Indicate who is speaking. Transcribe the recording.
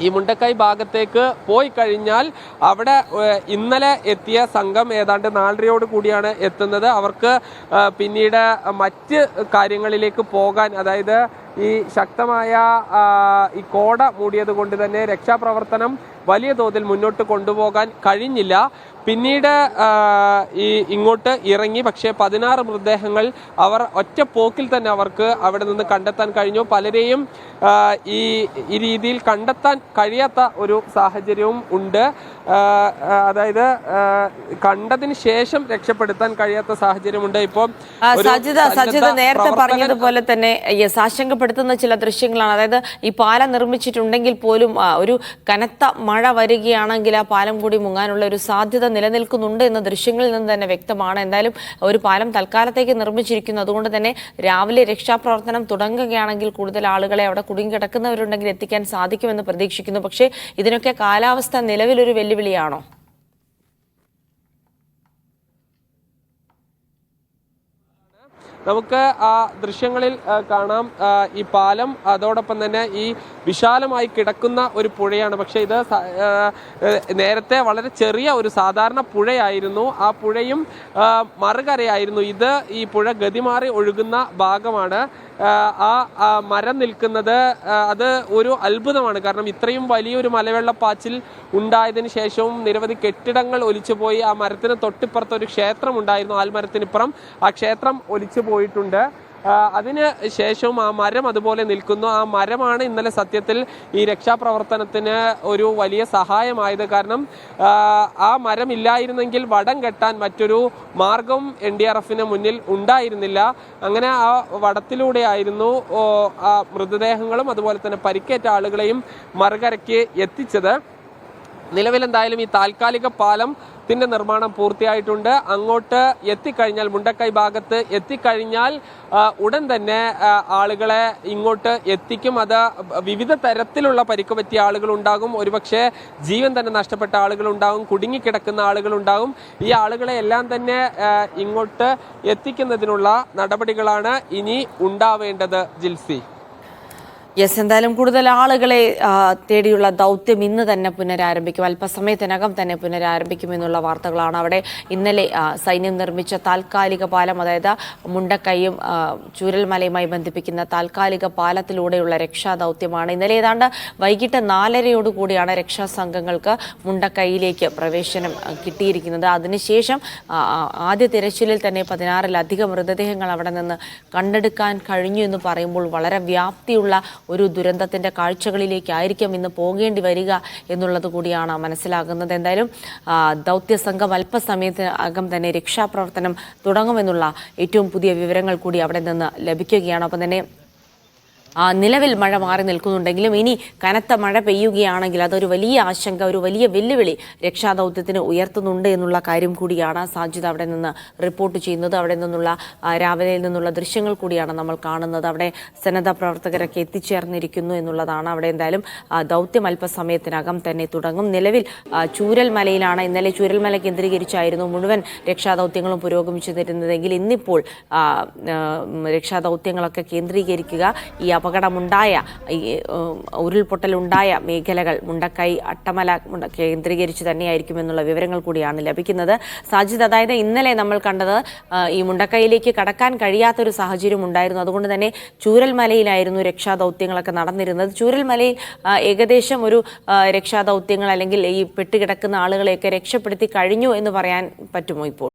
Speaker 1: ഈ മുണ്ടക്കൈ ഭാഗത്തേക്ക് പോയി കഴിഞ്ഞാൽ അവിടെ ഇന്നലെ എത്തിയ സംഘം ഏതാണ്ട് 4:30 കൂടിയാണ് എത്തുന്നത്. അവർക്ക് പിന്നീട് മറ്റ് കാര്യങ്ങളിലേക്ക് പോകാൻ, അതായത് ഈ ശക്തമായ ഈ കോട മൂടിയത് കൊണ്ട് തന്നെ രക്ഷാപ്രവർത്തനം വലിയ തോതിൽ മുന്നോട്ട് കൊണ്ടുപോകാൻ കഴിഞ്ഞില്ല. പിന്നീട് ഇങ്ങോട്ട് ഇറങ്ങി. പക്ഷേ 16 മൃതദേഹങ്ങൾ അവർ ഒറ്റ പോക്കിൽ തന്നെ അവർക്ക് അവിടെ നിന്ന് കണ്ടെത്താൻ കഴിഞ്ഞു. പലരെയും ഈ രീതിയിൽ കണ്ടെത്താൻ കഴിയാത്ത ഒരു സാഹചര്യവും ഉണ്ട്. അതായത് കണ്ടതിന് ശേഷം രക്ഷപ്പെടുത്താൻ കഴിയാത്ത സാഹചര്യമുണ്ട്. ഇപ്പോൾ
Speaker 2: സജിത് നേരത്തെ പറഞ്ഞതുപോലെ തന്നെ ആശങ്കപ്പെടുത്തുന്ന ചില ദൃശ്യങ്ങളാണ്. അതായത് ഈ പാലം നിർമ്മിച്ചിട്ടുണ്ടെങ്കിൽ പോലും ഒരു കനത്ത മഴ വരികയാണെങ്കിൽ ആ പാലം കൂടി മുങ്ങാനുള്ള ഒരു സാധ്യത നിലനിൽക്കുന്നുണ്ട് എന്ന ദൃശ്യങ്ങളിൽ നിന്ന് തന്നെ വ്യക്തമാണ്. എന്തായാലും ഒരു പാലം തൽക്കാലത്തേക്ക് നിർമ്മിച്ചിരിക്കുന്നു. അതുകൊണ്ട് തന്നെ രാവിലെ രക്ഷാപ്രവർത്തനം തുടങ്ങുകയാണെങ്കിൽ കൂടുതൽ ആളുകളെ അവിടെ കുടുങ്ങിക്കിടക്കുന്നവരുണ്ടെങ്കിൽ എത്തിക്കാൻ സാധിക്കുമെന്ന് പ്രതീക്ഷിക്കുന്നു. പക്ഷേ ഇതിനൊക്കെ കാലാവസ്ഥ നിലവിലൊരു വെല്ലുവിളിയാണോ?
Speaker 1: നമുക്ക് ആ ദൃശ്യങ്ങളിൽ കാണാം ഈ പാലം, അതോടൊപ്പം തന്നെ ഈ വിശാലമായി കിടക്കുന്ന ഒരു പുഴയാണ്. പക്ഷേ ഇത് നേരത്തെ വളരെ ചെറിയ ഒരു സാധാരണ പുഴയായിരുന്നു. ആ പുഴയും മറുകരയായിരുന്നു. ഈ പുഴ ഗതിമാറി ഒഴുകുന്ന ഭാഗമാണ്. ആ മരം നിൽക്കുന്നത് അത് ഒരു അത്ഭുതമാണ്. കാരണം ഇത്രയും വലിയൊരു മലവെള്ളപ്പാച്ചിൽ ഉണ്ടായതിനു ശേഷവും നിരവധി കെട്ടിടങ്ങൾ ഒലിച്ചുപോയി. ആ മരത്തിന് തൊട്ടിപ്പുറത്ത് ഒരു ക്ഷേത്രം ഉണ്ടായിരുന്നു. ആൽമരത്തിനിപ്പുറം ആ ക്ഷേത്രം ഒലിച്ചു പോയിട്ടുണ്ട്. അതിന് ശേഷവും ആ മരം അതുപോലെ നിൽക്കുന്നു. ആ മരമാണ് ഇന്നലെ സത്യത്തിൽ ഈ രക്ഷാപ്രവർത്തനത്തിന് ഒരു വലിയ സഹായമായത്. കാരണം ആ മരം ഇല്ലായിരുന്നെങ്കിൽ വടം കെട്ടാൻ മറ്റൊരു മാർഗം NDRFന് മുന്നിൽ ഉണ്ടായിരുന്നില്ല. അങ്ങനെ ആ വടത്തിലൂടെയായിരുന്നു ആ മൃതദേഹങ്ങളും അതുപോലെ തന്നെ പരിക്കേറ്റ ആളുകളെയും മറുകരയ്ക്ക് എത്തിച്ചത്. നിലവിലെന്തായാലും ഈ താൽക്കാലിക പാലത്തിന്റെ നിർമ്മാണം പൂർത്തിയായിട്ടുണ്ട്. അങ്ങോട്ട് എത്തിക്കഴിഞ്ഞാൽ, മുണ്ടക്കൈ ഭാഗത്ത് എത്തിക്കഴിഞ്ഞാൽ ഉടൻ തന്നെ ആളുകളെ ഇങ്ങോട്ട് എത്തിക്കും. അത് വിവിധ തരത്തിലുള്ള പരിക്ക് പറ്റിയ ആളുകളുണ്ടാകും, ഒരുപക്ഷെ ജീവൻ തന്നെ നഷ്ടപ്പെട്ട ആളുകളുണ്ടാകും, കുടുങ്ങിക്കിടക്കുന്ന ആളുകളുണ്ടാകും. ഈ ആളുകളെ എല്ലാം തന്നെ ഇങ്ങോട്ട് എത്തിക്കുന്നതിനുള്ള നടപടികളാണ് ഇനി ഉണ്ടാവേണ്ടത്. ജിൽസി,
Speaker 2: എന്തായാലും കൂടുതൽ ആളുകളെ തേടിയുള്ള ദൗത്യം ഇന്ന് തന്നെ പുനരാരംഭിക്കും. അല്പസമയത്തിനകം തന്നെ പുനരാരംഭിക്കുമെന്നുള്ള വാർത്തകളാണ്. അവിടെ ഇന്നലെ സൈന്യം നിർമ്മിച്ച താൽക്കാലിക പാലം, അതായത് മുണ്ടക്കൈയും ചൂരൽമലയുമായി ബന്ധിപ്പിക്കുന്ന താൽക്കാലിക പാലത്തിലൂടെയുള്ള രക്ഷാദൗത്യമാണ്. ഇന്നലെ ഏതാണ്ട് വൈകിട്ട് 4:30 കൂടിയാണ് രക്ഷാസംഘങ്ങൾക്ക് മുണ്ടക്കൈയിലേക്ക് പ്രവേശനം കിട്ടിയിരിക്കുന്നത്. അതിനുശേഷം ആദ്യ തിരച്ചിലിൽ തന്നെ 16-ലധികം മൃതദേഹങ്ങൾ അവിടെ നിന്ന് കണ്ടെടുക്കാൻ കഴിഞ്ഞു എന്ന് പറയുമ്പോൾ വളരെ വ്യാപ്തിയുള്ള ഒരു ദുരന്തത്തിന്റെ കാഴ്ചകളിലേക്കായിരിക്കും ഇന്ന് പോകേണ്ടി വരിക എന്നുള്ളത് കൂടിയാണ് മനസ്സിലാകുന്നത്. എന്തായാലും ദൗത്യസംഘം അല്പസമയത്തിനകം തന്നെ രക്ഷാപ്രവർത്തനം തുടങ്ങുമെന്നുള്ള ഏറ്റവും പുതിയ വിവരങ്ങൾ കൂടി അവിടെ നിന്ന് ലഭിക്കുകയാണ്. അപ്പം തന്നെ നിലവിൽ മഴ മാറി നിൽക്കുന്നുണ്ടെങ്കിലും ഇനി കനത്ത മഴ പെയ്യുകയാണെങ്കിൽ അതൊരു വലിയ ആശങ്ക, ഒരു വലിയ വെല്ലുവിളി രക്ഷാദൗത്യത്തിന് ഉയർത്തുന്നുണ്ട് എന്നുള്ള കാര്യം കൂടിയാണ് സാജിദ് അവിടെ നിന്ന് റിപ്പോർട്ട് ചെയ്യുന്നത്. അവിടെ നിന്നുള്ള രാവിലെയിൽ നിന്നുള്ള ദൃശ്യങ്ങൾ കൂടിയാണ് നമ്മൾ കാണുന്നത്. അവിടെ സന്നദ്ധ പ്രവർത്തകരൊക്കെ എത്തിച്ചേർന്നിരിക്കുന്നു എന്നുള്ളതാണ്. അവിടെ എന്തായാലും ദൗത്യം അല്പസമയത്തിനകം തന്നെ തുടങ്ങും. നിലവിൽ ചൂരൽമലയിലാണ്. ഇന്നലെ ചൂരൽമല കേന്ദ്രീകരിച്ചായിരുന്നു മുഴുവൻ രക്ഷാദൗത്യങ്ങളും പുരോഗമിച്ചിരുന്നതെങ്കിൽ ഇന്നിപ്പോൾ രക്ഷാദൗത്യങ്ങളൊക്കെ കേന്ദ്രീകരിക്കുക ഈ അപകടമുണ്ടായ, ഈ ഉരുൾപൊട്ടലുണ്ടായ മേഖലകൾ മുണ്ടക്കൈ, അട്ടമല കേന്ദ്രീകരിച്ച് തന്നെയായിരിക്കുമെന്നുള്ള വിവരങ്ങൾ കൂടിയാണ് ലഭിക്കുന്നത്. സാജിദ്, അതായത് ഇന്നലെ നമ്മൾ കണ്ടത് ഈ മുണ്ടക്കൈയിലേക്ക് കടക്കാൻ കഴിയാത്തൊരു സാഹചര്യം ഉണ്ടായിരുന്നു. അതുകൊണ്ട് തന്നെ ചൂരൽമലയിലായിരുന്നു രക്ഷാദൗത്യങ്ങളൊക്കെ നടന്നിരുന്നത്. ചൂരൽമലയിൽ ഏകദേശം ഒരു രക്ഷാദൗത്യങ്ങൾ അല്ലെങ്കിൽ ഈ പെട്ടുകിടക്കുന്ന ആളുകളെയൊക്കെ രക്ഷപ്പെടുത്തി കഴിഞ്ഞു എന്ന് പറയാൻ പറ്റുമോ ഇപ്പോൾ?